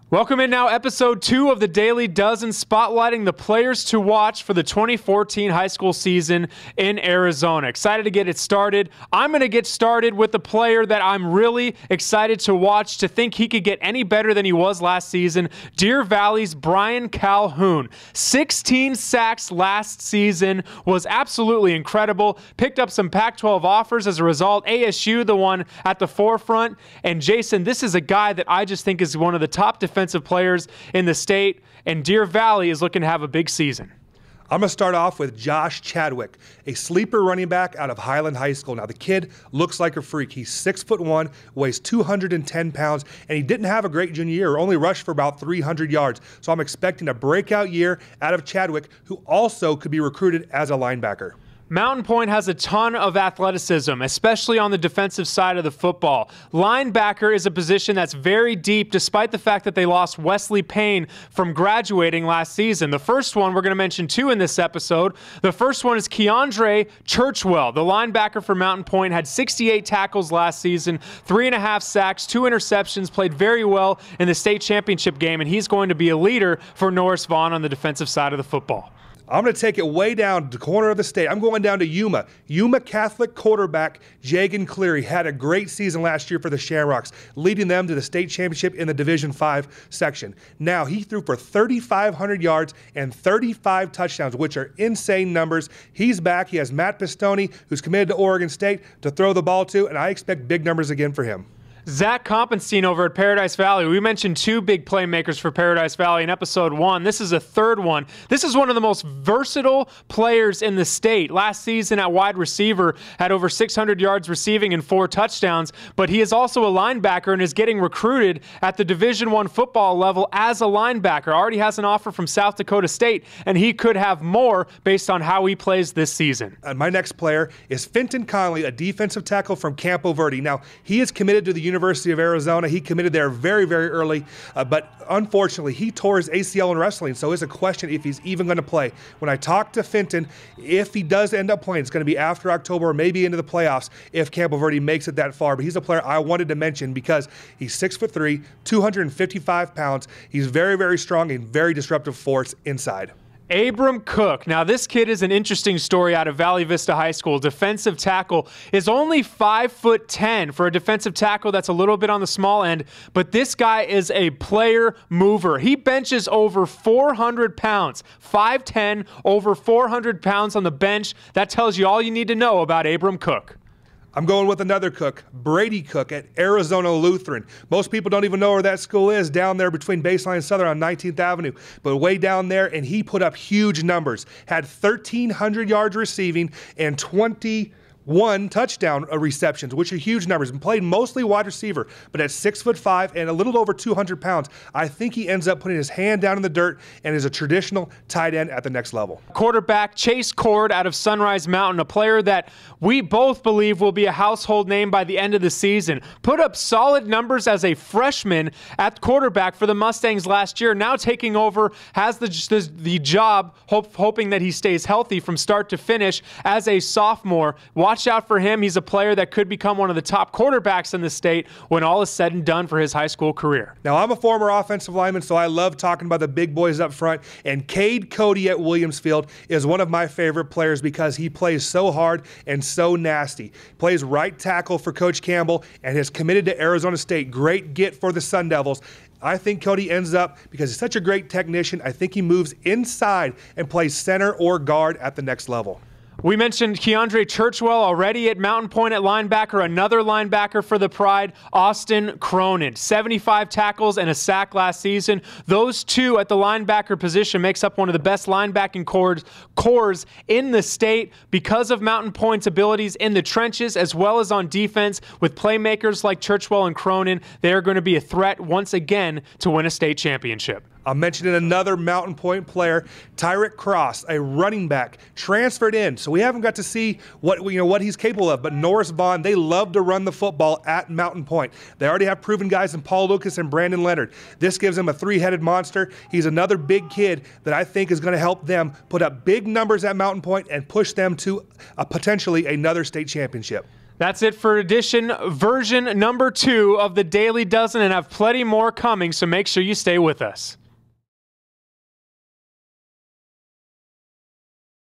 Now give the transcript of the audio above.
Welcome in now, episode 2 of the Daily Dozen, spotlighting the players to watch for the 2014 high school season in Arizona. Excited to get it started. I'm going to get started with the player that I'm really excited to watch, to think he could get any better than he was last season, Deer Valley's Brian Calhoun. 16 sacks last season, was absolutely incredible. Picked up some Pac-12 offers as a result. ASU, the one at the forefront. And Jason, this is a guy that I just think is one of the top defensive players in the state, and Deer Valley is looking to have a big season. I'm going to start off with Josh Chadwick, a sleeper running back out of Highland High School. Now, the kid looks like a freak. He's 6'1", weighs 210 pounds, and he didn't have a great junior year, only rushed for about 300 yards. So I'm expecting a breakout year out of Chadwick, who also could be recruited as a linebacker. Mountain Point has a ton of athleticism, especially on the defensive side of the football. Linebacker is a position that's very deep, despite the fact that they lost Wesley Payne from graduating last season. The first one, we're going to mention two in this episode. The first one is Keandre Churchwell. The linebacker for Mountain Point had 68 tackles last season, 3.5 sacks, 2 interceptions, played very well in the state championship game, and he's going to be a leader for Norris Vaughn on the defensive side of the football. I'm going to take it way down to the corner of the state. I'm going down to Yuma. Yuma Catholic quarterback Jagan Cleary had a great season last year for the Shamrocks, leading them to the state championship in the Division V section. Now, he threw for 3,500 yards and 35 touchdowns, which are insane numbers. He's back. He has Matt Pistone, who's committed to Oregon State, to throw the ball to, and I expect big numbers again for him. Zach Kompenstein over at Paradise Valley. We mentioned 2 big playmakers for Paradise Valley in episode 1. This is a third one. This is one of the most versatile players in the state. Last season at wide receiver, had over 600 yards receiving and 4 touchdowns, but he is also a linebacker and is getting recruited at the Division I football level as a linebacker. Already has an offer from South Dakota State, and he could have more based on how he plays this season. And my next player is Fenton Conley, a defensive tackle from Campo Verde. Now, he is committed to the University of Arizona. He committed there very, very early, but unfortunately, he tore his ACL in wrestling, so it's a question if he's even going to play. When I talked to Fenton, if he does end up playing, it's going to be after October or maybe into the playoffs if Campo Verde makes it that far. But he's a player I wanted to mention because he's 6'3", 255 pounds. He's very, very strong and very disruptive force inside. Abram Cook. Now, this kid is an interesting story out of Valley Vista High School. Defensive tackle is only 5'10" for a defensive tackle. That's a little bit on the small end, but this guy is a player mover. He benches over 400 pounds. 5'10", over 400 pounds on the bench. That tells you all you need to know about Abram Cook. I'm going with another Cook, Brady Cook at Arizona Lutheran. Most people don't even know where that school is, down there between Baseline and Southern on 19th Avenue, but way down there, and he put up huge numbers. Had 1,300 yards receiving and 21 touchdown receptions, which are huge numbers, and played mostly wide receiver, but at 6'5" and a little over 200 pounds, I think he ends up putting his hand down in the dirt and is a traditional tight end at the next level. Quarterback Chase Cord out of Sunrise Mountain, a player that we both believe will be a household name by the end of the season. Put up solid numbers as a freshman at quarterback for the Mustangs last year, now taking over, has the job, hoping that he stays healthy from start to finish as a sophomore. Watch out for him. He's a player that could become one of the top quarterbacks in the state when all is said and done for his high school career. Now, I'm a former offensive lineman, so I love talking about the big boys up front, and Cade Cody at Williamsfield is one of my favorite players because he plays so hard and so nasty. Plays right tackle for Coach Campbell and has committed to Arizona State. Great get for the Sun Devils. I think Cody ends up, because he's such a great technician, I think he moves inside and plays center or guard at the next level. We mentioned Keandre Churchwell already at Mountain Point at linebacker. Another linebacker for the Pride, Austin Cronin. 75 tackles and a sack last season. Those two at the linebacker position makes up one of the best linebacking cores in the state because of Mountain Point's abilities in the trenches as well as on defense. With playmakers like Churchwell and Cronin, they are going to be a threat once again to win a state championship. I'm mentioning another Mountain Point player, Tyrek Cross, a running back, transferred in. So we haven't got to see what he's capable of. But Norris Vaughn, they love to run the football at Mountain Point. They already have proven guys in Paul Lucas and Brandon Leonard. This gives him a 3-headed monster. He's another big kid that I think is going to help them put up big numbers at Mountain Point and push them to potentially another state championship. That's it for version number 2 of the Daily Dozen, and I have plenty more coming, so make sure you stay with us.